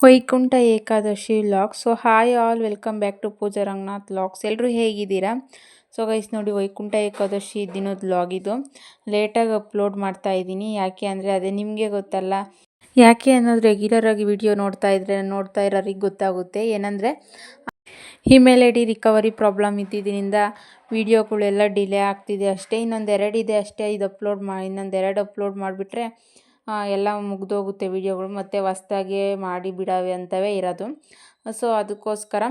Vaikuntha Ekadashi vlog. So hi all, welcome back to Pooja Ranganath vlogs. ಎಲ್ಲರೂ ಹೇಗಿದ್ದೀರಾ? So guys ನೋಡಿ, ವೈಕುಂಠ ಏಕಾದಶಿ ದಿನದ ವ್ಲಾಗ್ ಇದು. ಲೇಟಾಗಿ ಅಪ್ಲೋಡ್ ಮಾಡ್ತಾ ಇದ್ದೀನಿ. ಯಾಕೆ ಅಂದರೆ ಅದೇ ನಿಮಗೆ ಗೊತ್ತಲ್ಲ. ಯಾಕೆ ಅನ್ನೋದು ರೆಗ್ಯುಲರ್ ಆಗಿ ವಿಡಿಯೋ ನೋಡ್ತಾ ಇರೋರಿಗೆ ಗೊತ್ತಾಗುತ್ತೆ. ಏನಂದರೆ email I D recovery problem ಇದ್ದಿದ್ದರಿಂದ ವೀಡಿಯೋಗಳೆಲ್ಲ ಡಿಲೇ ಆಗ್ತಿದೆ ಅಷ್ಟೇ. ಇನ್ನೊಂದು 2 ಇದೆ ಅಷ್ಟೇ, ಇದು ಇನ್ನೊಂದು 2 ಅಪ್ಲೋಡ್ ಮಾಡಿಬಿಟ್ರೆ ಎಲ್ಲ ಮುಗ್ದೋಗುತ್ತೆ ವೀಡಿಯೋಗಳು. ಮತ್ತು ಹೊಸ್ದಾಗೆ ಮಾಡಿ ಬಿಡಾವೆ ಅಂತವೇ ಇರೋದು. ಸೊ ಅದಕ್ಕೋಸ್ಕರ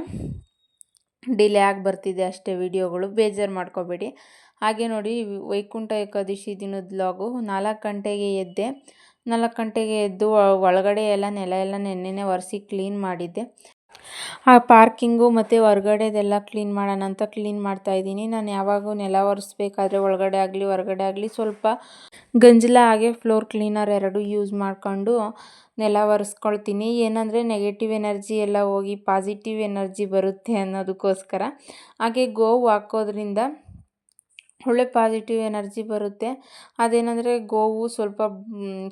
ಡಿಲೇ ಆಗಿ ಬರ್ತಿದೆ ಅಷ್ಟೇ ವೀಡಿಯೋಗಳು, ಬೇಜಾರು ಮಾಡ್ಕೋಬೇಡಿ. ಹಾಗೆ ನೋಡಿ, ವೈಕುಂಠ ಏಕಾದಶಿ ದಿನದ ವ್ಲಾಗು. 4 ಗಂಟೆಗೆ ಎದ್ದೆ. 4 ಗಂಟೆಗೆ ಎದ್ದು ಒಳಗಡೆ ಎಲ್ಲ ನೆಲ ಎಲ್ಲ ನೆನ್ನೆನೇ ಒರೆಸಿ ಕ್ಲೀನ್ ಮಾಡಿದ್ದೆ. ಆ ಪಾರ್ಕಿಂಗು ಮತ್ತು ಹೊರಗಡೆದೆಲ್ಲ ಕ್ಲೀನ್ ಮಾಡೋಣ ಅಂತ ಕ್ಲೀನ್ ಮಾಡ್ತಾಯಿದ್ದೀನಿ. ನಾನು ಯಾವಾಗೂ ನೆಲ ಒರೆಸ್ಬೇಕಾದ್ರೆ ಒಳಗಡೆ ಆಗಲಿ ಹೊರಗಡೆ ಆಗಲಿ ಸ್ವಲ್ಪ ಗಂಜಲ ಹಾಗೆ ಫ್ಲೋರ್ ಕ್ಲೀನರ್ 2 ಯೂಸ್ ಮಾಡ್ಕೊಂಡು ನೆಲ ಒರೆಸ್ಕೊಳ್ತೀನಿ. ಏನಂದರೆ ನೆಗೆಟಿವ್ ಎನರ್ಜಿ ಎಲ್ಲ ಹೋಗಿ ಪಾಸಿಟಿವ್ ಎನರ್ಜಿ ಬರುತ್ತೆ ಅನ್ನೋದಕ್ಕೋಸ್ಕರ. ಹಾಗೆ ಗೋವು ಹಾಕೋದ್ರಿಂದ ಒಳ್ಳೆ ಪಾಸಿಟಿವ್ ಎನರ್ಜಿ ಬರುತ್ತೆ. ಅದೇನೆಂದರೆ ಗೋವು ಸ್ವಲ್ಪ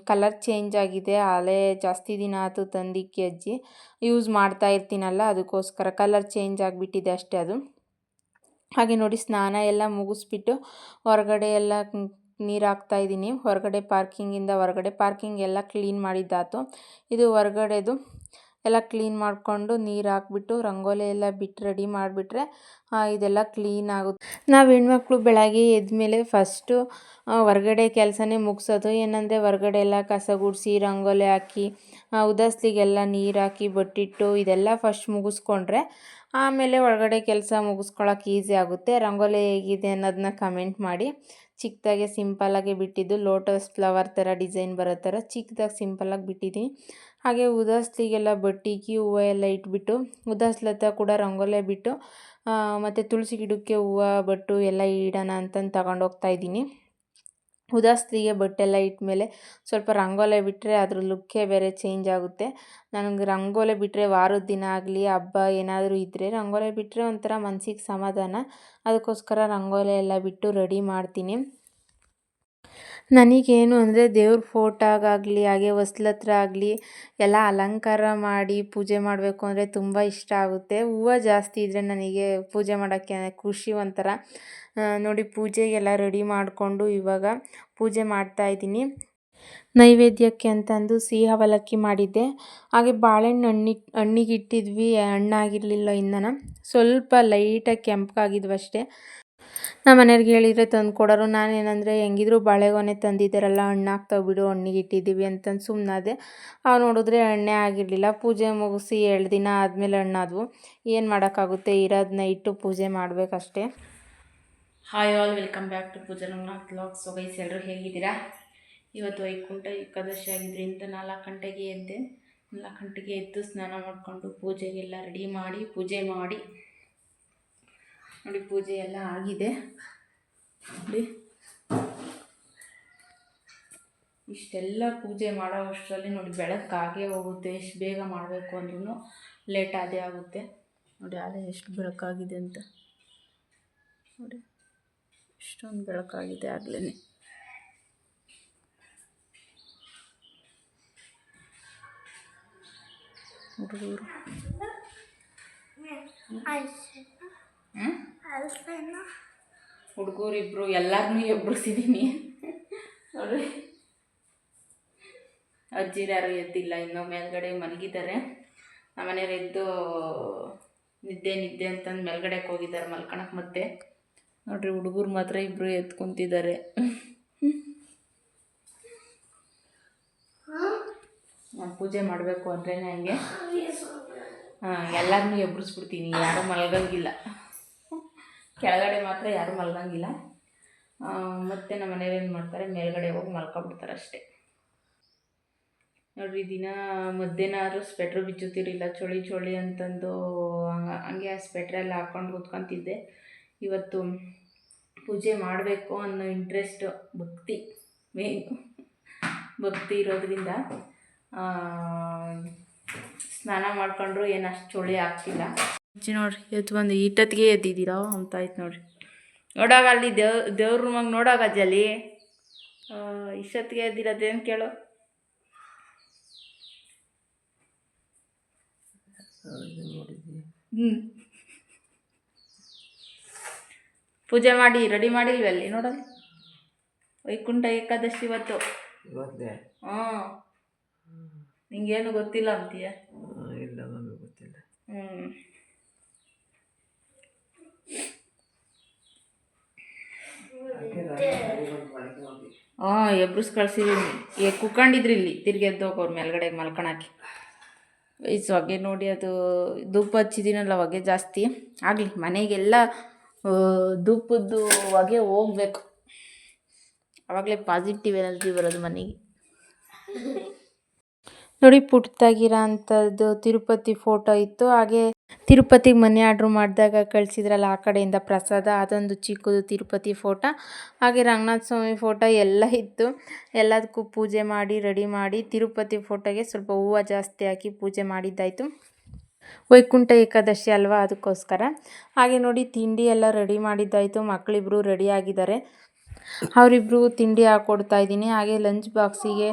ಕಲರ್ ಚೇಂಜ್ ಆಗಿದೆ. ಹಳೆ ಜಾಸ್ತಿ ದಿನ ಆಯ್ತು ತಂದಿಕ್ಕಿ ಅಜ್ಜಿ, ಯೂಸ್ ಮಾಡ್ತಾ ಇರ್ತೀನಲ್ಲ ಅದಕ್ಕೋಸ್ಕರ ಕಲರ್ ಚೇಂಜ್ ಆಗಿಬಿಟ್ಟಿದೆ ಅಷ್ಟೇ ಅದು. ಹಾಗೆ ನೋಡಿ, ಸ್ನಾನ ಎಲ್ಲ ಮುಗಿಸ್ಬಿಟ್ಟು ಹೊರಗಡೆ ಎಲ್ಲ ನೀರು ಹಾಕ್ತಾಯಿದ್ದೀನಿ. ಹೊರಗಡೆ ಪಾರ್ಕಿಂಗ್ ಎಲ್ಲ ಕ್ಲೀನ್ ಮಾಡಿದ್ದಾಯ್ತು. ಇದು ಹೊರಗಡೆದು ಎಲ್ಲ ಕ್ಲೀನ್ ಮಾಡಿಕೊಂಡು ನೀರು ಹಾಕ್ಬಿಟ್ಟು ರಂಗೋಲಿ ಎಲ್ಲ ಬಿಟ್ಟು ರೆಡಿ ಮಾಡಿಬಿಟ್ರೆ ಇದೆಲ್ಲ ಕ್ಲೀನ್ ಆಗುತ್ತೆ. ನಾವು ಹೆಣ್ಮಕ್ಳು ಬೆಳಗ್ಗೆ ಎದ್ಮೇಲೆ ಫಸ್ಟು ಹೊರಗಡೆ ಕೆಲಸನೇ ಮುಗಿಸೋದು. ಏನಂದರೆ ಹೊರಗಡೆ ಎಲ್ಲ ಕಸ ಗುಡಿಸಿ ರಂಗೋಲಿ ಹಾಕಿ ಉದಾಸ್ಲಿಗೆಲ್ಲ ನೀರು ಹಾಕಿ ಬಟ್ಟಿಟ್ಟು ಇದೆಲ್ಲ ಫಸ್ಟ್ ಮುಗಿಸ್ಕೊಂಡ್ರೆ ಆಮೇಲೆ ಒಳಗಡೆ ಕೆಲಸ ಮುಗಿಸ್ಕೊಳಕ್ಕೆ ಈಸಿ ಆಗುತ್ತೆ. ರಂಗೋಲಿ ಹೇಗಿದೆ ಅನ್ನೋದನ್ನ ಕಮೆಂಟ್ ಮಾಡಿ. ಚಿಕ್ಕದಾಗೆ ಸಿಂಪಲ್ಲಾಗಿ ಬಿಟ್ಟಿದ್ದು, ಲೋಟಸ್ ಫ್ಲವರ್ ಥರ ಡಿಸೈನ್ ಬರೋ ಥರ ಚಿಕ್ಕದಾಗಿ ಸಿಂಪಲ್ಲಾಗಿ ಬಿಟ್ಟಿದ್ದೀನಿ. ಹಾಗೆ ಉದಾಸ್ಲಿಗೆಲ್ಲ ಬಟ್ಟಿಗೆ ಹೂವು ಎಲ್ಲ ಇಟ್ಬಿಟ್ಟು ಉದಾಸ್ಲತ್ತ ಕೂಡ ರಂಗೋಲಿ ಬಿಟ್ಟು ಮತ್ತು ತುಳಸಿ ಗಿಡಕ್ಕೆ ಹೂವು ಬಟ್ಟು ಎಲ್ಲ ಇಡೋಣ ಅಂತಂದು ತಗೊಂಡೋಗ್ತಾ ಇದ್ದೀನಿ. ಉದಾಸ್ಲಿಗೆ ಬಟ್ಟೆಲ್ಲ ಇಟ್ಮೇಲೆ ಸ್ವಲ್ಪ ರಂಗೋಲಿ ಬಿಟ್ಟರೆ ಅದ್ರ ಲುಕ್ಕೇ ಬೇರೆ ಚೇಂಜ್ ಆಗುತ್ತೆ. ನನಗೆ ರಂಗೋಲಿ ಬಿಟ್ಟರೆ ವಾರದ ದಿನ ಆಗಲಿ ಹಬ್ಬ ಏನಾದರೂ ಇದ್ದರೆ ರಂಗೋಲಿ ಬಿಟ್ಟರೆ ಒಂಥರ ಮನಸ್ಸಿಗೆ ಸಮಾಧಾನ. ಅದಕ್ಕೋಸ್ಕರ ರಂಗೋಲಿ ಎಲ್ಲ ಬಿಟ್ಟು ರೆಡಿ ಮಾಡ್ತೀನಿ. ನನಗೇನು ಅಂದರೆ ದೇವ್ರ ಫೋಟೋಗಾಗಲಿ ಹಾಗೆ ಹೊಸ್ಲತ್ರ ಆಗಲಿ ಎಲ್ಲ ಅಲಂಕಾರ ಮಾಡಿ ಪೂಜೆ ಮಾಡಬೇಕು ಅಂದರೆ ತುಂಬ ಇಷ್ಟ ಆಗುತ್ತೆ. ಹೂವು ಜಾಸ್ತಿ ಇದ್ದರೆ ನನಗೆ ಪೂಜೆ ಮಾಡೋಕ್ಕೆ ಖುಷಿ ಒಂಥರ. ನೋಡಿ, ಪೂಜೆಗೆಲ್ಲ ರೆಡಿ ಮಾಡಿಕೊಂಡು ಇವಾಗ ಪೂಜೆ ಮಾಡ್ತಾಯಿದ್ದೀನಿ. ನೈವೇದ್ಯಕ್ಕೆ ಅಂತಂದು ಸಿಹಿ ಅವಲಕ್ಕಿ ಮಾಡಿದ್ದೆ. ಹಾಗೆ ಬಾಳೆಹಣ್ಣು ಹಣ್ಣಿಗೆ ಇಟ್ಟಿದ್ವಿ, ಹಣ್ಣಾಗಿರಲಿಲ್ಲ ಇನ್ನೂ. ಸ್ವಲ್ಪ ಲೈಟಾಗಿ ಕೆಂಪಗಾಗಿದ್ವು ಅಷ್ಟೇ. ನಮ್ಮ ಮನೆಯವ್ರಿಗೆ ಹೇಳಿದರೆ ತಂದು ಕೊಡೋರು. ನಾನೇನಂದರೆ ಹೆಂಗಿದ್ರು ಬಾಳೆಗೊನೆ ತಂದಿದ್ದಾರಲ್ಲ, ಹಣ್ಣಾಗ್ತಾವೆ ಬಿಡು, ಹಣ್ಣಿಗೆ ಇಟ್ಟಿದ್ದೀವಿ ಅಂತಂದು ಸುಮ್ಮನಾದೆ. ನೋಡಿದ್ರೆ ಹಣ್ಣೇ ಆಗಿರಲಿಲ್ಲ. ಪೂಜೆ ಮುಗಿಸಿ 2 ದಿನ ಆದಮೇಲೆ ಹಣ್ಣಾದವು. ಏನು ಮಾಡೋಕ್ಕಾಗುತ್ತೆ, ಇರೋದನ್ನ ಇಟ್ಟು ಪೂಜೆ ಮಾಡಬೇಕಷ್ಟೇ. Hi all, welcome back to Pooja Ranganath vlogs. So guys, ಎಲ್ಲರೂ ಹೇಗಿದ್ದೀರಾ? ಇವತ್ತು ವೈಕುಂಠ ಏಕಾದಶಿ ಆಗಿದ್ದರಿಂದ 4 ಗಂಟೆಗೆ ಎದ್ದೆ. 4 ಗಂಟೆಗೆ ಎದ್ದು ಸ್ನಾನ ಮಾಡಿಕೊಂಡು ಪೂಜೆಗೆಲ್ಲ ರೆಡಿ ಮಾಡಿ ಪೂಜೆ ಮಾಡಿ ನೋಡಿ, ಪೂಜೆ ಎಲ್ಲ ಆಗಿದೆ. ನೋಡಿ, ಇಷ್ಟೆಲ್ಲ ಪೂಜೆ ಮಾಡೋ ಅಷ್ಟರಲ್ಲಿ ನೋಡಿ ಬೆಳಕಾಗೇ ಹೋಗುತ್ತೆ. ಎಷ್ಟು ಬೇಗ ಮಾಡಬೇಕು ಅಂದ್ರೂ ಲೇಟ್ ಆದೇ ಆಗುತ್ತೆ. ನೋಡಿ ಅದೇ ಎಷ್ಟು ಬೆಳಕಾಗಿದೆ ಅಂತ. ನೋಡಿ, ಇಷ್ಟೊಂದು ಬೆಳಕಾಗಿದೆ ಆಗಲೇ. ಹುಡುಗರು ಹುಡುಗರಿಬ್ರು ಎಲ್ಲರನ್ನೂ ಎಬ್ಬಿಸಿದ್ದೀನಿ. ನೋಡ್ರಿ, ಅಜ್ಜಿರು ಯಾರು ಎದ್ದಿಲ್ಲ, ಇನ್ನೂ ಮೇಲ್ಗಡೆ ಮಲಗಿದ್ದಾರೆ. ನಮ್ಮ ಮನೆಯವ್ರು ಎದ್ದು ನಿದ್ದೆ ಅಂತಂದು ಮೇಲ್ಗಡೆಗೆ ಹೋಗಿದ್ದಾರೆ ಮಲ್ಕೊಳಕ್ಕೆ. ಮತ್ತೆ ನೋಡ್ರಿ, ಹುಡುಗರು ಮಾತ್ರ ಇಬ್ಬರು ಎದ್ದು ಕುಂತಿದ್ದಾರೆ. ನಾನು ಪೂಜೆ ಮಾಡಬೇಕು ಅಂದರೆ ನನಗೆ ಎಲ್ಲರನ್ನೂ ಎಬ್ಬರಿಸ್ಬಿಡ್ತೀನಿ, ಯಾರೂ ಮಲ್ಗಂಗಿಲ್ಲ. ಕೆಳಗಡೆ ಮಾತ್ರ ಯಾರೂ ಮಲ್ಗಂಗಿಲ್ಲ. ಮತ್ತು ನಮ್ಮ ಮನೆಯವ್ರು ಏನು ಮಾಡ್ತಾರೆ, ಮೇಲ್ಗಡೆ ಹೋಗಿ ಮಲ್ಕೊಬಿಡ್ತಾರೆ ಅಷ್ಟೇ. ನೋಡಿರಿ, ದಿನ ಮಧ್ಯಾಹ್ನ ಸ್ವೆಟ್ರ್ ಬಿಚ್ಚುತ್ತಿರಲಿಲ್ಲ, ಚಳಿ ಅಂತಂದು ಹಂಗೆ ಆ ಸ್ವೆಟ್ರೆಲ್ಲ ಹಾಕ್ಕೊಂಡು ಕೂತ್ಕೊತಿದ್ದೆ. ಇವತ್ತು ಪೂಜೆ ಮಾಡಬೇಕು ಅನ್ನೋ ಇಂಟ್ರೆಸ್ಟು, ಭಕ್ತಿ ಇರೋದ್ರಿಂದ ಸ್ನಾನ ಮಾಡ್ಕೊಂಡ್ರು ಏನು ಅಷ್ಟು ಚಳಿ ಆಗ್ತಿಲ್ಲ. ನೋಡ್ರಿ, ಎದ್ದು ಬಂದು ಇಟ್ಟತ್ತಿಗೆ ಎದ್ದಿದ್ದೀರಾ ಅಂತ ಆಯ್ತು. ನೋಡಾಗ ಅಲ್ಲಿ ದೇವ್ರ ರೂಮಾಗ ನೋಡಾಗ ಜಲ್ಲಿ ಇಷ್ಟೊತ್ತಿಗೆ ಎದ್ದಿರೋದೇನು ಕೇಳು. ಹ್ಞೂ ಪೂಜೆ ಮಾಡಿ ರೆಡಿ ಮಾಡಿಲ್ವಲ್ಲಿ ನೋಡಲ್ಲಿ ವೈಕುಂಠ ಏಕಾದಶಿ ಇವತ್ತು. ಹ್ಞೂ ನಿಂಗೇನು ಗೊತ್ತಿಲ್ಲ ಅಂತೀಯ? ಇಲ್ಲ ನಮಗೆ ಗೊತ್ತಿಲ್ಲ. ಎಬ್ರಸ್ ಕಳ್ಸಿದೀನಿ. ಕುತ್ಕೊಂಡಿದ್ರಿ ಇಲ್ಲಿ ತಿರ್ಗಿ ಎದ್ದೋಗೋರು ಮೇಲ್ಗಡೆ ಮಲ್ಕೊಳಕ್ಕೆ. ವಯಸ್ಸು ಹೊಗೆ ನೋಡಿ ಅದು ಧೂಪ ಹಚ್ಚಿದ್ದೀನಲ್ಲ ಹೊಗೆ ಜಾಸ್ತಿ ಆಗಲಿ. ಮನೆಗೆಲ್ಲ ಧೂಪದ್ದು ಹೊಗೆ ಹೋಗ್ಬೇಕು, ಆವಾಗಲೇ ಪಾಸಿಟಿವ್ ಎನರ್ಜಿ ಬರೋದು ಮನೆಗೆ. ನೋಡಿ ಪುಟ್ಟದಾಗಿರೋ ಅಂಥದ್ದು ತಿರುಪತಿ ಫೋಟೋ ಇತ್ತು. ಹಾಗೆ ತಿರುಪತಿಗೆ ಮನೆ ಆರ್ಡ್ರ್ ಮಾಡಿದಾಗ ಕಳಿಸಿದ್ರಲ್ಲ ಆ ಕಡೆಯಿಂದ ಪ್ರಸಾದ, ಅದೊಂದು ಚಿಕ್ಕದು ತಿರುಪತಿ ಫೋಟೋ. ಹಾಗೆ ರಂಗನಾಥ ಸ್ವಾಮಿ ಫೋಟೋ ಎಲ್ಲ ಇತ್ತು. ಎಲ್ಲದಕ್ಕೂ ಪೂಜೆ ಮಾಡಿ ರೆಡಿ ಮಾಡಿ ತಿರುಪತಿ ಫೋಟೋಗೆ ಸ್ವಲ್ಪ ಹೂವು ಜಾಸ್ತಿ ಹಾಕಿ ಪೂಜೆ ಮಾಡಿದ್ದಾಯಿತು. ವೈಕುಂಠ ಏಕಾದಶಿ ಅಲ್ವಾ, ಅದಕ್ಕೋಸ್ಕರ. ಹಾಗೆ ನೋಡಿ ತಿಂಡಿ ಎಲ್ಲ ರೆಡಿ ಮಾಡಿದ್ದಾಯಿತು. ಮಕ್ಕಳಿಬ್ರು ರೆಡಿ ಆಗಿದ್ದಾರೆ, ಅವರಿಬ್ರು ತಿಂಡಿ ಹಾಕ್ಕೊಡ್ತಾ ಇದ್ದೀನಿ. ಹಾಗೆ ಲಂಚ್ ಬಾಕ್ಸಿಗೆ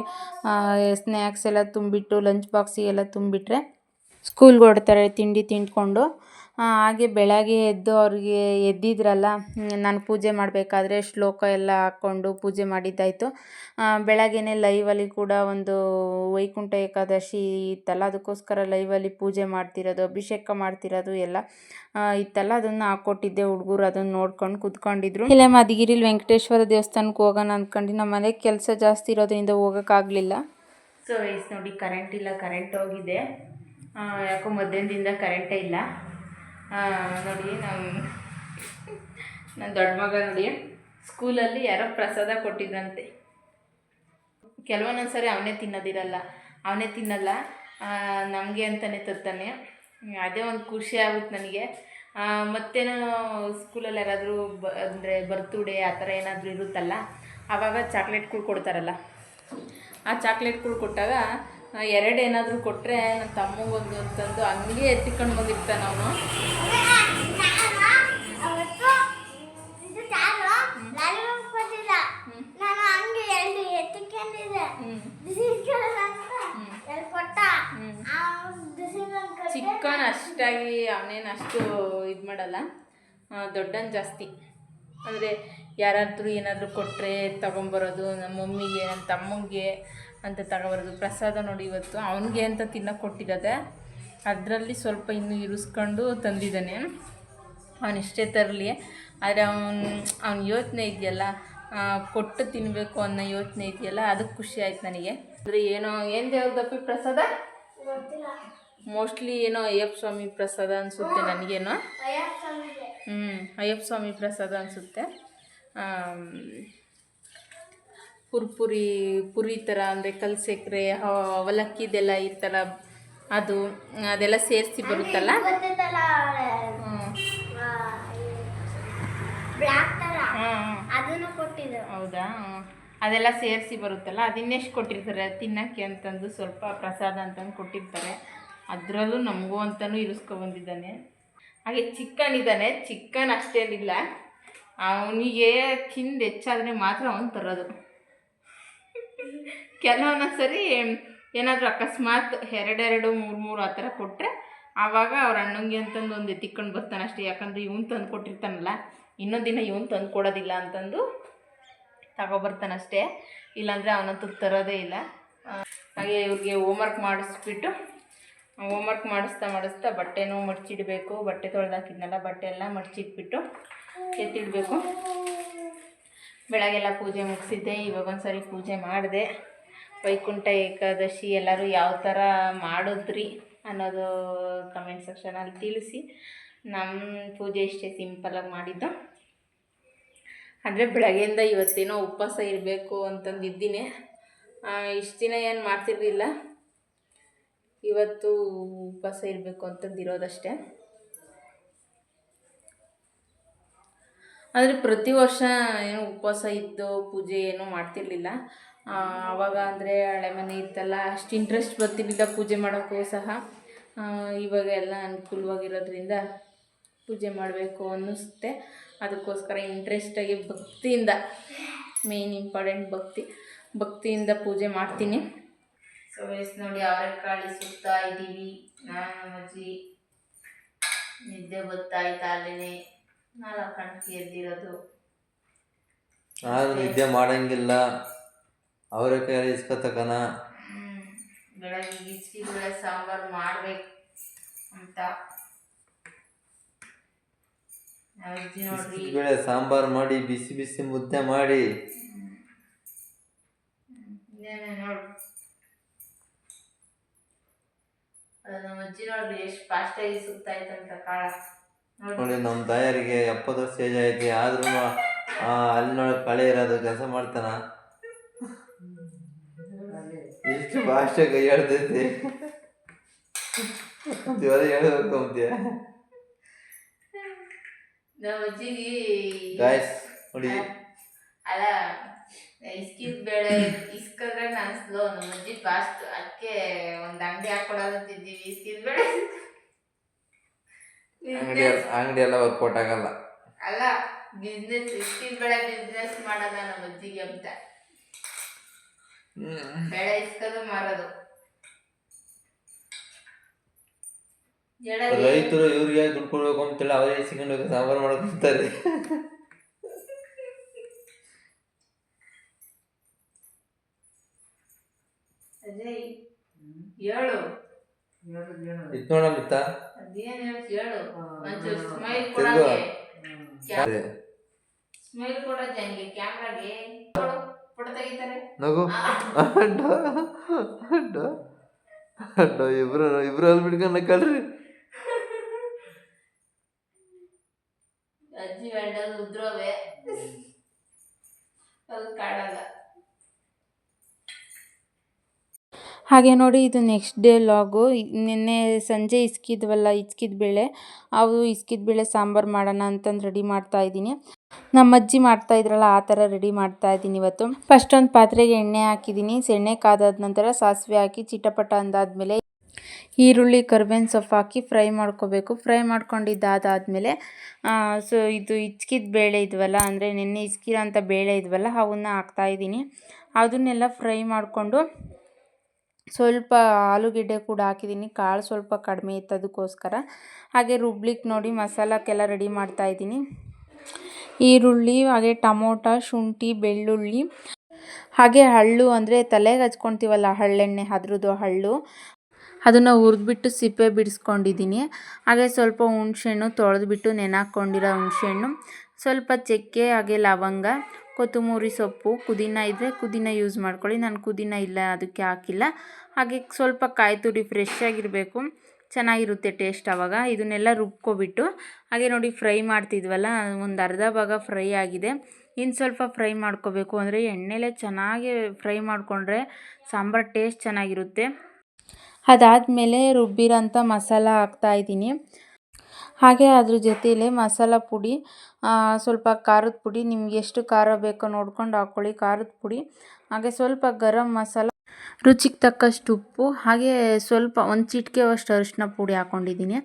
ಸ್ನ್ಯಾಕ್ಸ್ ಎಲ್ಲ ತುಂಬಿಟ್ಟು ಲಂಚ್ ಬಾಕ್ಸಿಗೆಲ್ಲ ತುಂಬಿಟ್ರೆ ಸ್ಕೂಲ್ಗೆ ಹೊಡ್ತಾರೆ ತಿಂಡಿ ತಿಂದ್ಕೊಂಡು. ಹಾಗೆ ಬೆಳಗ್ಗೆ ಎದ್ದು ಅವ್ರಿಗೆ ಎದ್ದಿದ್ರಲ್ಲ, ನಾನು ಪೂಜೆ ಮಾಡಬೇಕಾದ್ರೆ ಶ್ಲೋಕ ಎಲ್ಲ ಹಾಕ್ಕೊಂಡು ಪೂಜೆ ಮಾಡಿದ್ದಾಯಿತು. ಬೆಳಗ್ಗೆನೇ ಲೈವಲ್ಲಿ ಕೂಡ ಒಂದು ವೈಕುಂಠ ಏಕಾದಶಿ ಇತ್ತಲ್ಲ, ಅದಕ್ಕೋಸ್ಕರ ಲೈವಲ್ಲಿ ಪೂಜೆ ಮಾಡ್ತಿರೋದು, ಅಭಿಷೇಕ ಮಾಡ್ತಿರೋದು ಎಲ್ಲ ಇತ್ತಲ್ಲ, ಅದನ್ನು ಹಾಕ್ಕೊಟ್ಟಿದ್ದೆ. ಹುಡುಗರು ಅದನ್ನು ನೋಡ್ಕೊಂಡು ಕೂತ್ಕೊಂಡಿದ್ರು. ಇಲ್ಲೇ ಮಧುಗಿರಿಲಿ ವೆಂಕಟೇಶ್ವರ ದೇವಸ್ಥಾನಕ್ಕೆ ಹೋಗೋಣ ಅಂದ್ಕೊಂಡು ನಮ್ಮ ಮನೆಗೆ ಕೆಲಸ ಜಾಸ್ತಿ ಇರೋದ್ರಿಂದ ಹೋಗೋಕ್ಕಾಗಲಿಲ್ಲ. ಸೊ ವಯಸ್ಸು ನೋಡಿ ಕರೆಂಟ್ ಇಲ್ಲ, ಕರೆಂಟ್ ಹೋಗಿದೆ. ಯಾಕೋ ಮಧ್ಯಾಹ್ನದಿಂದ ಕರೆಂಟೇ ಇಲ್ಲ. ನೋಡಿ ನನ್ನ ದೊಡ್ಡ ಮಗ ನೋಡಿ ಸ್ಕೂಲಲ್ಲಿ ಯಾರೋ ಪ್ರಸಾದ ಕೊಟ್ಟಿದ್ರಂತೆ. ಕೆಲವೊಂದೊಂದು ಸರಿ ಅವನೇ ತಿನ್ನಲ್ಲ, ನಮಗೆ ಅಂತಲೇ ತತ್ತಾನೆ. ಅದೇ ಒಂದು ಖುಷಿ ಆಗುತ್ತೆ ನನಗೆ. ಮತ್ತೇನೋ ಸ್ಕೂಲಲ್ಲಿ ಯಾರಾದರೂ ಅಂದರೆ ಬರ್ತ್ಡೇ ಆ ಥರ ಏನಾದರೂ ಇರುತ್ತಲ್ಲ, ಆವಾಗ ಚಾಕ್ಲೇಟ್ಗಳು ಕೊಡ್ತಾರಲ್ಲ, ಆ ಚಾಕ್ಲೇಟ್ಗಳು ಕೊಟ್ಟಾಗ ಎರಡು ಏನಾದರೂ ಕೊಟ್ಟರೆ ನನ್ನ ತಮ್ಮಂಗೊಂದು ಅಂತಂದು ಹಂಗೆ ಎತ್ತಿಕೊಂಡು ಬಂದಿರ್ತಾನೆ ಅವನು. ಚಿಕ್ಕವನು ಅಷ್ಟಾಗಿ ಅವನೇನು ಅಷ್ಟು ಇದು ಮಾಡಲ್ಲ, ದೊಡ್ಡನ್ ಜಾಸ್ತಿ. ಅಂದರೆ ಯಾರಾದರೂ ಏನಾದರೂ ಕೊಟ್ಟರೆ ತೊಗೊಂಬರೋದು, ನಮ್ಮ ಮಮ್ಮಿಗೆ ನನ್ನ ತಮ್ಮಂಗೆ ಅಂತ ತಗೊಬರೋದು. ಪ್ರಸಾದ ನೋಡಿ ಇವತ್ತು ಅವನಿಗೆ ಅಂತ ತಿನ್ನೋಕೆ ಕೊಟ್ಟಿರೋದೆ, ಅದರಲ್ಲಿ ಸ್ವಲ್ಪ ಇನ್ನೂ ಇರಿಸ್ಕೊಂಡು ತಂದಿದ್ದಾನೆ. ಅವನಿಷ್ಟೇ ತರಲಿ, ಆದರೆ ಅವನ ಯೋಚನೆ ಇದೆಯಲ್ಲ, ಕೊಟ್ಟು ತಿನ್ನಬೇಕು ಅನ್ನೋ ಯೋಚನೆ ಇದೆಯಲ್ಲ, ಅದಕ್ಕೆ ಖುಷಿ ಆಯ್ತು ನನಗೆ. ಅಂದರೆ ಏನು ದೇವ್ರದಪ್ಪಿ ಪ್ರಸಾದ, ಮೋಸ್ಟ್ಲಿ ಏನೋ ಅಯ್ಯಪ್ಪ ಸ್ವಾಮಿ ಪ್ರಸಾದ ಅನಿಸುತ್ತೆ ನನಗೇನೋ. ಅಯ್ಯಪ್ಪ ಸ್ವಾಮಿ ಪ್ರಸಾದ ಅನಿಸುತ್ತೆ. ಪುರಿ ಥರ ಅಂದರೆ ಕಲ್ಸೆಕ್ರೆ ಅವಲಕ್ಕಿದೆಲ್ಲ ಇರ್ತಲ್ಲ, ಅದೆಲ್ಲ ಸೇರಿಸಿ ಬರುತ್ತಲ್ಲ. ಹೌದಾ, ಅದೆಲ್ಲ ಸೇರಿಸಿ ಬರುತ್ತಲ್ಲ, ಅದನ್ನೆಷ್ಟು ಕೊಟ್ಟಿರ್ತಾರೆ ತಿನ್ನೋಕ್ಕೆ ಅಂತಂದು ಸ್ವಲ್ಪ ಪ್ರಸಾದ ಅಂತಂದು ಕೊಟ್ಟಿರ್ತಾರೆ. ಅದರಲ್ಲೂ ನಮಗೂ ಅಂತಲೂ ಇರಿಸ್ಕೊಬಂದಿದ್ದಾನೆ. ಹಾಗೆ ಚಿಕ್ಕನ್ ಅಷ್ಟೇನಿಲ್ಲ, ಅವನಿಗೆ ಕಿಂದು ಹೆಚ್ಚಾದರೆ ಮಾತ್ರ ಅವನು ತರೋದು. ಕೆಲವೊಂದೊಂದು ಸರಿ ಏನಾದರೂ ಅಕಸ್ಮಾತ್ 2 3 ಆ ಥರ ಕೊಟ್ಟರೆ ಆವಾಗ ಅವ್ರ ಅಣ್ಣಂಗೆ ಅಂತಂದು ಒಂದು ಎತ್ತಿಕೊಂಡು ಬರ್ತಾನೆ ಅಷ್ಟೇ. ಯಾಕಂದರೆ ಇವನು ತಂದು ಕೊಟ್ಟಿರ್ತಾನಲ್ಲ, ಇನ್ನೊಂದು ದಿನ ಇವನು ತಂದು ಕೊಡೋದಿಲ್ಲ ಅಂತಂದು ತಗೊಬರ್ತಾನಷ್ಟೇ, ಇಲ್ಲಾಂದರೆ ಅವನಂತೂ ತರೋದೇ ಇಲ್ಲ. ಹಾಗೆ ಇವ್ರಿಗೆ ಹೋಮ್ವರ್ಕ್ ಮಾಡಿಸ್ಬಿಟ್ಟು ಹೋಮ್ವರ್ಕ್ ಮಾಡಿಸ್ತಾ ಬಟ್ಟೆನೂ ಮಡಚಿಡಬೇಕು. ಬಟ್ಟೆ ತೊಳೆದಾಕಿದ್ನಲ್ಲ, ಬಟ್ಟೆ ಎಲ್ಲ ಮಡಚಿಟ್ಬಿಟ್ಟು ಎತ್ತಿಡಬೇಕು. ಬೆಳಗ್ಗೆಲ್ಲ ಪೂಜೆ ಮುಗಿಸಿದ್ದೆ, ಇವಾಗ ಒಂದು ಸರಿ ಪೂಜೆ ಮಾಡಿದೆ. ವೈಕುಂಠ ಏಕಾದಶಿ ಎಲ್ಲರೂ ಯಾವ ಥರ ಮಾಡಿದ್ರಿ ಅನ್ನೋದು ಕಮೆಂಟ್ ಸೆಕ್ಷನಲ್ಲಿ ತಿಳಿಸಿ. ನಮ್ಮ ಪೂಜೆ ಇಷ್ಟೇ ಸಿಂಪಲಾಗಿ ಮಾಡಿದ್ದು. ಅಂದರೆ ಬೆಳಗ್ಗೆಯಿಂದ ಇವತ್ತೇನೋ ಉಪವಾಸ ಇರಬೇಕು ಅಂತಂದಿದ್ದೀನಿ. ಇಷ್ಟು ದಿನ ಏನು ಮಾಡ್ತಿರಲಿಲ್ಲ, ಇವತ್ತು ಉಪವಾಸ ಇರಬೇಕು ಅಂತಂದಿರೋದಷ್ಟೇ. ಆದರೆ ಪ್ರತಿ ವರ್ಷ ಏನೋ ಉಪವಾಸ ಇದ್ದು ಪೂಜೆ ಏನೂ ಮಾಡ್ತಿರಲಿಲ್ಲ. ಆವಾಗ ಅಂದರೆ ಹಳೆ ಮನೆ ಇತ್ತಲ್ಲ, ಅಷ್ಟು ಇಂಟ್ರೆಸ್ಟ್ ಬರ್ತಿರ್ಲಿಲ್ಲ ಪೂಜೆ ಮಾಡೋಕ್ಕೂ ಸಹ. ಇವಾಗ ಎಲ್ಲ ಅನುಕೂಲವಾಗಿರೋದ್ರಿಂದ ಪೂಜೆ ಮಾಡಬೇಕು ಅನ್ನಿಸುತ್ತೆ. ಅದಕ್ಕೋಸ್ಕರ ಇಂಟ್ರೆಸ್ಟಾಗಿ ಭಕ್ತಿಯಿಂದ, ಮೇನ್ ಇಂಪಾರ್ಟೆಂಟ್ ಭಕ್ತಿಯಿಂದ ಪೂಜೆ ಮಾಡ್ತೀನಿ. ಸೊ ವಯಸ್ಸು ನೋಡಿ ಅವರೆಕಾಳು ಸುತ್ತಾ ಇದ್ದೀವಿ. ನಾನು ನಮ್ಮ ಅಜ್ಜಿ ನಿದ್ದೆ ಗೊತ್ತಾಯ್ತು ಅಲ್ಲೇನೆ 4 ಗಂಟೆಗೆ ಎದ್ದಿರೋದು. ನಾನು ನಿದ್ದೆ ಮಾಡಂಗಿಲ್ಲ, ಅವರೆಕಾಯಿ ಇಸ್ಕೊತಕನ. ಬೆಳಗ್ಗೆ ಗಿಚ್ಕಿದ್ರೆ ಸಾಂಬಾರು ಮಾಡ್ಬೇಕು ಅಂತ ಅಜ್ಜಿ ನೋಡ್ರಿ ಬೇಳೆ ಸಾಂಬಾರು ಮಾಡಿ ಬಿಸಿ ಬಿಸಿ ಮುದ್ದೆ ಮಾಡಿ. ನೋಡ್ರಿ ನಮ್ಮ ಅಜ್ಜಿ ನೋಡ್ರಿ ಎಷ್ಟು ಫಾಸ್ಟಾಗಿ ಸುತ್ತಾ ಇತ್ತಂತ ಕಾಳ. ನೋಡಿ ನಮ್ಮ ತಾಯರಿಗೆ 70 ವರ್ಷ ಏಜ್ ಐತಿ, ಆದ್ರೂ ಅಲ್ಲಿ ನೋಡಿ ಕಳೆ ಇರೋದು ಕೆಲಸ ಮಾಡ್ತಾನ. ಎಷ್ಟು ಭಾಷೆ ಕೈ ಆಡ್ತೈತಿ, ಜ್ವರ ಹೇಳ್ಬೇಕು ಅಂತೀಯ. ನಮ್ಮ ಅಜ್ಜಿಗೆ ಗಾಯ್ಸ್ ನೋಡಿ, ಅಲ್ಲ ಇಸ್ಕಿದ ಬೇಳೆ ಇಸ್ಕದ್ರೆ ನಾನು ಸ್ಲೋ. ನಮ್ಮ ಅಜ್ಜಿ ಫಾಸ್ಟ್, ಅದಕ್ಕೆ ಒಂದು ಅಂಗಡಿ ಹಾಕೊಡೋದಂತಿದ್ದೀವಿ. ಇಸ್ಕಿದ ಬೇಳೆ ಅಂಗಡಿ ಎಲ್ಲ ವರ್ಕೌಟ್ ಆಗಲ್ಲ. ಅಲ್ಲ ಬಿಸ್ನೆಸ್, ಇಸ್ಕಿದ ಬೇಳೆ ಬಿಸ್ನೆಸ್ ಮಾಡೋದ ನಮ್ಮ ಅಜ್ಜಿಗೆ ಅಂತ. ಬೇಳೆ ಇಸ್ಕೋದು ಮಾರೋದು. ರೈತರು ಇವ್ರಿಗೆ ದುಡ್ಡು ಕೊಡ್ಬೇಕು ಅಂತೇಳಿ ಅವರೇ ಇಸ್ಕೊಂಡು ಹೋಗಿ ಸಾಂಬಾರು ಮಾಡ್ಕೊತಾರೆ. ಅಜಯ್ ಹೇಳು, ಇತ್ತು ನೋಡಮಿತ್ತ ಅದೇನು ಹೇಳು. ಒಂಚೂರು ಸ್ಮೈಲ್ ಕೊಡೋಗೆ, ಸ್ಮೈಲ್ ಕೊಡೋದು ಹಂಗೆ ಕ್ಯಾಮ್ರಾಗೆ ಫೋಟೋ ತೆಗಿತಾರೆ. ನಗು ಇಬ್ರು ಅಲ್ಲಿ ಬಿಡ್ಕೊಂಡು ಕಳ್ರಿ. ಅಜ್ಜಿ ಬೆಂಡಲ್ಲಿ ಉದ್ರೋವೆ ಅಲ್ಲಿ ಕಾಡಲ್ಲ. ಹಾಗೆ ನೋಡಿ, ಇದು ನೆಕ್ಸ್ಟ್ ಡೇ ಲಾಗು. ನಿನ್ನೆ ಸಂಜೆ ಇಸ್ಕಿದ ಬೇಳೆ, ಅವು ಇಸ್ಕಿದ ಬೇಳೆ ಸಾಂಬಾರು ಮಾಡೋಣ ಅಂತಂದು ರೆಡಿ ಮಾಡ್ತಾ ಇದ್ದೀನಿ. ನಮ್ಮ ಅಜ್ಜಿ ಮಾಡ್ತಾ ಇದ್ರಲ್ಲ ಆ ಥರ ರೆಡಿ ಮಾಡ್ತಾ ಇದ್ದೀನಿ ಇವತ್ತು. ಫಸ್ಟ್ ಒಂದು ಪಾತ್ರೆಗೆ ಎಣ್ಣೆ ಹಾಕಿದ್ದೀನಿ. ಎಣ್ಣೆ ಕಾದಾದ ನಂತರ ಸಾಸಿವೆ ಹಾಕಿ ಚಿಟಪಟ ಅಂದಾದ್ಮೇಲೆ ಈರುಳ್ಳಿ ಕರ್ಬೇವಿನ ಸೊಪ್ಪು ಹಾಕಿ ಫ್ರೈ ಮಾಡ್ಕೋಬೇಕು. ಫ್ರೈ ಮಾಡ್ಕೊಂಡಿದ್ದಾದಮೇಲೆ ಇದು ಇಚ್ಕಿದ ಬೇಳೆ ಇದ್ವಲ್ಲ, ಅಂದರೆ ನೆನ್ನೆ ಇಸ್ಕಿರೋ ಅಂಥ ಬೇಳೆ ಇದ್ವಲ್ಲ ಅವನ್ನ ಹಾಕ್ತಾಯಿದ್ದೀನಿ. ಅದನ್ನೆಲ್ಲ ಫ್ರೈ ಮಾಡಿಕೊಂಡು ಸ್ವಲ್ಪ ಆಲೂಗೆಡ್ಡೆ ಕೂಡ ಹಾಕಿದ್ದೀನಿ. ಕಾಳು ಸ್ವಲ್ಪ ಕಡಿಮೆ ಇತ್ತು ಅದಕ್ಕೋಸ್ಕರ. ಹಾಗೆ ರುಬ್ಲಿಕ್ಕೆ ನೋಡಿ ಮಸಾಲಕ್ಕೆಲ್ಲ ರೆಡಿ ಮಾಡ್ತಾಯಿದ್ದೀನಿ. ಈರುಳ್ಳಿ, ಹಾಗೆ ಟೊಮೊಟೊ, ಶುಂಠಿ, ಬೆಳ್ಳುಳ್ಳಿ, ಹಾಗೆ ಹಳ್ಳು ಅಂದರೆ ತಲೆಗೆ ಹಚ್ಕೊತೀವಲ್ಲ ಹಳ್ಳೆಣ್ಣೆ, ಅದ್ರದ್ದು ಹಳ್ಳು, ಅದನ್ನು ಹುರಿದ್ಬಿಟ್ಟು ಸಿಪ್ಪೆ ಬಿಡಿಸ್ಕೊಂಡಿದ್ದೀನಿ. ಹಾಗೆ ಸ್ವಲ್ಪ ಹುಣಸೆಹಣ್ಣು ತೊಳೆದ್ಬಿಟ್ಟು ನೆನಾಕೊಂಡಿರೋ ಹುಣಸೆಹಣ್ಣು, ಸ್ವಲ್ಪ ಚಕ್ಕೆ, ಹಾಗೆ ಲವಂಗ, ಕೊತ್ತಂಬರಿ ಸೊಪ್ಪು, ಪುದೀನ ಇದ್ದರೆ ಪುದೀನ ಯೂಸ್ ಮಾಡ್ಕೊಳ್ಳಿ. ನಾನು ಪುದೀನ ಇಲ್ಲ ಅದಕ್ಕೆ ಹಾಕಿಲ್ಲ. ಹಾಗೆ ಸ್ವಲ್ಪ ಕಾಯಿ ತುರಿ ಫ್ರೆಶ್ ಆಗಿರಬೇಕು, ಚೆನ್ನಾಗಿರುತ್ತೆ ಟೇಸ್ಟ್ ಆವಾಗ. ಇದನ್ನೆಲ್ಲ ರುಬ್ಕೊಬಿಟ್ಟು ಹಾಗೆ ನೋಡಿ ಫ್ರೈ ಮಾಡ್ತಿದ್ವಲ್ಲ, ಒಂದು ಅರ್ಧ ಭಾಗ ಫ್ರೈ ಆಗಿದೆ. ಇನ್ನು ಸ್ವಲ್ಪ ಫ್ರೈ ಮಾಡ್ಕೋಬೇಕು. ಅಂದರೆ ಎಣ್ಣೆಲೇ ಚೆನ್ನಾಗಿ ಫ್ರೈ ಮಾಡಿಕೊಂಡ್ರೆ ಸಾಂಬಾರು ಟೇಸ್ಟ್ ಚೆನ್ನಾಗಿರುತ್ತೆ. ಅದಾದಮೇಲೆ ರುಬ್ಬಿರೋಂಥ ಮಸಾಲ ಹಾಕ್ತಾಯಿದ್ದೀನಿ. ಹಾಗೆ ಅದ್ರ ಜೊತೆಯಲ್ಲೇ ಮಸಾಲ ಪುಡಿ, ಸ್ವಲ್ಪ ಖಾರದ ಪುಡಿ, ನಿಮ್ಗೆ ಎಷ್ಟು ಖಾರ ಬೇಕೋ ನೋಡ್ಕೊಂಡು ಹಾಕ್ಕೊಳ್ಳಿ, ಖಾರದ ಪುಡಿ, ಹಾಗೆ ಸ್ವಲ್ಪ ಗರಂ ಮಸಾಲ, ರುಚಿಗೆ ತಕ್ಕಷ್ಟು ಉಪ್ಪು, ಹಾಗೆ ಸ್ವಲ್ಪ ಒಂದು ಚಿಟಿಕೆಯಷ್ಟು ಅರಿಶಿನ ಪುಡಿ ಹಾಕ್ಕೊಂಡಿದ್ದೀನಿ.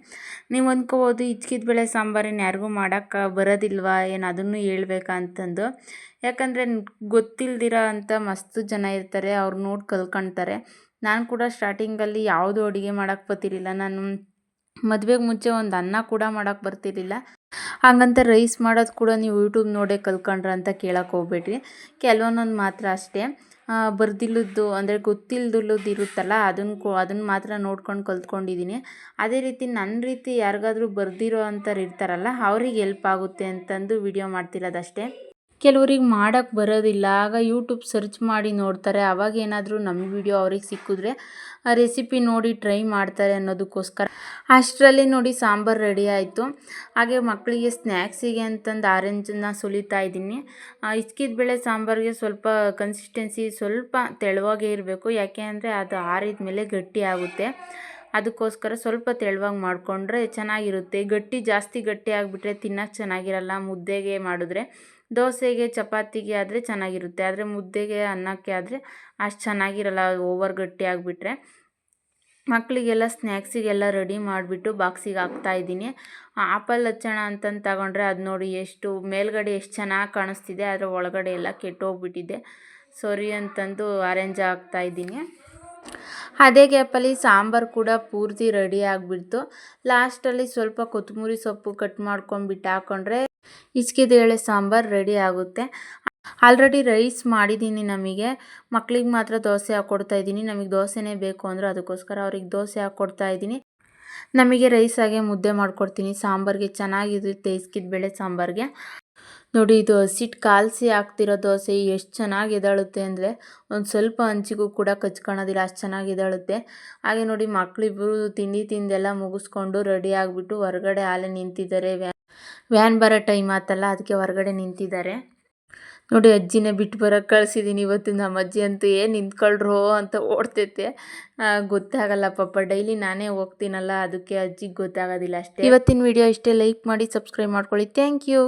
ನೀವು ಅಂದ್ಕೋಬೋದು ಇಚ್ಕಿದ ಬೇಳೆ ಸಾಂಬಾರೇನು ಯಾರಿಗೂ ಮಾಡೋಕ್ಕೆ ಬರೋದಿಲ್ವಾ, ಏನು ಅದನ್ನು ಹೇಳ್ಬೇಕಾ ಅಂತಂದು. ಯಾಕಂದರೆ ಗೊತ್ತಿಲ್ದಿರೋ ಅಂಥ ಮಸ್ತು ಜನ ಇರ್ತಾರೆ, ಅವ್ರು ನೋಡಿ ಕಲ್ತ್ಕೊಳ್ತಾರೆ. ನಾನು ಕೂಡ ಸ್ಟಾರ್ಟಿಂಗಲ್ಲಿ ಯಾವುದೂ ಅಡುಗೆ ಮಾಡೋಕ್ಕೆ ಬರ್ತಿರಲಿಲ್ಲ. ನಾನು ಮದುವೆಗೆ ಮುಂಚೆ ಒಂದು ಅನ್ನ ಕೂಡ ಮಾಡೋಕ್ಕೆ ಬರ್ತಿರ್ಲಿಲ್ಲ. ಹಾಗಂತ ರೈಸ್ ಮಾಡೋದು ಕೂಡ ನೀವು ಯೂಟ್ಯೂಬ್ ನೋಡೇ ಕಲ್ತ್ಕೊಂಡ್ರೆ ಅಂತ ಕೇಳೋಕ್ಕೆ ಹೋಗ್ಬೇಡ್ರಿ. ಕೆಲವೊಂದೊಂದು ಮಾತ್ರ ಅಷ್ಟೇ ಬರ್ದಿಲ್ಲದ್ದು, ಅಂದರೆ ಗೊತ್ತಿಲ್ಲದಿಲ್ಲದ್ದು ಇರುತ್ತಲ್ಲ, ಅದನ್ನು ಮಾತ್ರ ನೋಡ್ಕೊಂಡು ಕಲ್ತ್ಕೊಂಡಿದ್ದೀನಿ. ಅದೇ ರೀತಿ ನನ್ನ ರೀತಿ ಯಾರಿಗಾದ್ರೂ ಬರ್ದಿರೋ ಅಂಥವ್ರು ಇರ್ತಾರಲ್ಲ, ಅವ್ರಿಗೆ ಹೆಲ್ಪ್ ಆಗುತ್ತೆ ಅಂತಂದು ವಿಡಿಯೋ ಮಾಡ್ತಿರೋದಷ್ಟೇ. ಕೆಲವ್ರಿಗೆ ಮಾಡೋಕ್ಕೆ ಬರೋದಿಲ್ಲ, ಆಗ ಯೂಟ್ಯೂಬ್ ಸರ್ಚ್ ಮಾಡಿ ನೋಡ್ತಾರೆ. ಆವಾಗ ಏನಾದರೂ ನಮ್ಮ ವಿಡಿಯೋ ಅವ್ರಿಗೆ ಸಿಕ್ಕಿದ್ರೆ ಆ ರೆಸಿಪಿ ನೋಡಿ ಟ್ರೈ ಮಾಡ್ತಾರೆ ಅನ್ನೋದಕ್ಕೋಸ್ಕರ. ಅಷ್ಟರಲ್ಲಿ ನೋಡಿ ಸಾಂಬಾರು ರೆಡಿ ಆಯಿತು. ಹಾಗೆ ಮಕ್ಕಳಿಗೆ ಸ್ನ್ಯಾಕ್ಸಿಗೆ ಅಂತಂದು ಆರೆಂಜನ್ನ ಸುಲಿತಾ ಇದ್ದೀನಿ. ಇಚ್ಕಿದ ಬೇಳೆ ಸಾಂಬಾರಿಗೆ ಸ್ವಲ್ಪ ಕನ್ಸಿಸ್ಟೆನ್ಸಿ ಸ್ವಲ್ಪ ತೆಳುವಾಗೇ ಇರಬೇಕು, ಯಾಕೆ ಅಂದರೆ ಅದು ಆರಿದ ಮೇಲೆ ಗಟ್ಟಿ ಆಗುತ್ತೆ. ಅದಕ್ಕೋಸ್ಕರ ಸ್ವಲ್ಪ ತೆಳುವಾಗಿ ಮಾಡಿಕೊಂಡ್ರೆ ಚೆನ್ನಾಗಿರುತ್ತೆ. ಜಾಸ್ತಿ ಗಟ್ಟಿ ಆಗಿಬಿಟ್ರೆ ತಿನ್ನೋಕ್ಕೆ ಚೆನ್ನಾಗಿರಲ್ಲ. ಮುದ್ದೆಗೆ ಮಾಡಿದ್ರೆ, ದೋಸೆಗೆ ಚಪಾತಿಗೆ ಆದರೆ ಚೆನ್ನಾಗಿರುತ್ತೆ, ಆದರೆ ಮುದ್ದೆಗೆ ಅನ್ನಕ್ಕೆ ಆದರೆ ಅಷ್ಟು ಚೆನ್ನಾಗಿರಲ್ಲ ಓವರ್ ಗಟ್ಟಿ ಆಗಿಬಿಟ್ರೆ. ಮಕ್ಕಳಿಗೆಲ್ಲ ಸ್ನ್ಯಾಕ್ಸಿಗೆಲ್ಲ ರೆಡಿ ಮಾಡಿಬಿಟ್ಟು ಬಾಕ್ಸಿಗೆ ಹಾಕ್ತಾಯಿದ್ದೀನಿ. ಆಪಲ್ ಹಚ್ಚೋಣ ಅಂತಂದು ತಗೊಂಡ್ರೆ ಅದು ನೋಡಿ ಎಷ್ಟು ಮೇಲ್ಗಡೆ ಎಷ್ಟು ಚೆನ್ನಾಗಿ ಕಾಣಿಸ್ತಿದೆ, ಆದರೆ ಒಳಗಡೆ ಎಲ್ಲ ಕೆಟ್ಟೋಗ್ಬಿಟ್ಟಿದೆ. ಸರಿ ಅಂತಂದು ಆರೆಂಜ್ ಹಾಕ್ತಾಯಿದ್ದೀನಿ. ಅದೇ ಗ್ಯಾಪಲ್ಲಿ ಸಾಂಬಾರು ಕೂಡ ಪೂರ್ತಿ ರೆಡಿ ಆಗಿಬಿಡ್ತು. ಲಾಸ್ಟಲ್ಲಿ ಸ್ವಲ್ಪ ಕೊತ್ತಂಬರಿ ಸೊಪ್ಪು ಕಟ್ ಮಾಡ್ಕೊಂಡ್ಬಿಟ್ಟು ಹಾಕ್ಕೊಂಡ್ರೆ ಹಿಚ್ಕಿದೇಳೆ ಸಾಂಬಾರು ರೆಡಿ ಆಗುತ್ತೆ. ಆಲ್ರೆಡಿ ರೈಸ್ ಮಾಡಿದ್ದೀನಿ. ನಮಗೆ ಮಕ್ಳಿಗೆ ಮಾತ್ರ ದೋಸೆ ಹಾಕ್ಕೊಡ್ತಾ ಇದ್ದೀನಿ. ನಮಗೆ ದೋಸೆನೇ ಬೇಕು ಅಂದರು, ಅದಕ್ಕೋಸ್ಕರ ಅವ್ರಿಗೆ ದೋಸೆ ಹಾಕ್ಕೊಡ್ತಾ ಇದ್ದೀನಿ. ನಮಗೆ ರೈಸ್ ಆಗಿ ಮುದ್ದೆ ಮಾಡ್ಕೊಡ್ತೀನಿ. ಸಾಂಬಾರಿಗೆ ಚೆನ್ನಾಗಿರುತ್ತೆ ಹಿಚ್ಕಿದ ಬೇಳೆ ಸಾಂಬಾರಿಗೆ. ನೋಡಿ, ಇದು ಹಸಿಟ್ಟು ಕಾಲಿಸಿ ಹಾಕ್ತಿರೋ ದೋಸೆ ಎಷ್ಟು ಚೆನ್ನಾಗಿ ಎದ್ದೇಳುತ್ತೆ ಅಂದರೆ ಒಂದು ಸ್ವಲ್ಪ ಹಂಚಿಗೂ ಕೂಡ ಕಚ್ಕೊಳೋದಿಲ್ಲ, ಅಷ್ಟು ಚೆನ್ನಾಗಿ ಎದ್ದೇಳುತ್ತೆ. ಹಾಗೆ ನೋಡಿ, ಮಕ್ಕಳಿಬ್ಬರು ತಿಂಡಿ ತಿಂದೆಲ್ಲ ಮುಗಿಸ್ಕೊಂಡು ರೆಡಿ ಆಗಿಬಿಟ್ಟು ಹೊರಗಡೆ ಆಲೇ ನಿಂತಿದ್ದಾರೆ. ವ್ಯಾನ್ ಬರೋ ಟೈಮ್ ಆತಲ್ಲ, ಅದಕ್ಕೆ ಹೊರಗಡೆ ನಿಂತಿದ್ದಾರೆ. ನೋಡಿ, ಅಜ್ಜಿನೇ ಬಿಟ್ಟು ಬರೋಕ್ಕೆ ಕಳಿಸಿದ್ದೀನಿ ಇವತ್ತು. ನಮ್ಮ ಅಜ್ಜಿ ಅಂತೂ ನಿಂತ್ಕೊಳ್ರೋ ಅಂತ ಓಡ್ತೈತೆ. ಗೊತ್ತೇ ಆಗಲ್ಲ ಪಾಪ, ಡೈಲಿ ನಾನೇ ಹೋಗ್ತೀನಲ್ಲ, ಅದಕ್ಕೆ ಅಜ್ಜಿಗೆ ಗೊತ್ತಾಗೋದಿಲ್ಲ ಅಷ್ಟೇ. ಇವತ್ತಿನ ವಿಡಿಯೋ ಇಷ್ಟೇ. ಲೈಕ್ ಮಾಡಿ, ಸಬ್ಸ್ಕ್ರೈಬ್ ಮಾಡ್ಕೊಳ್ಳಿ. Thank you.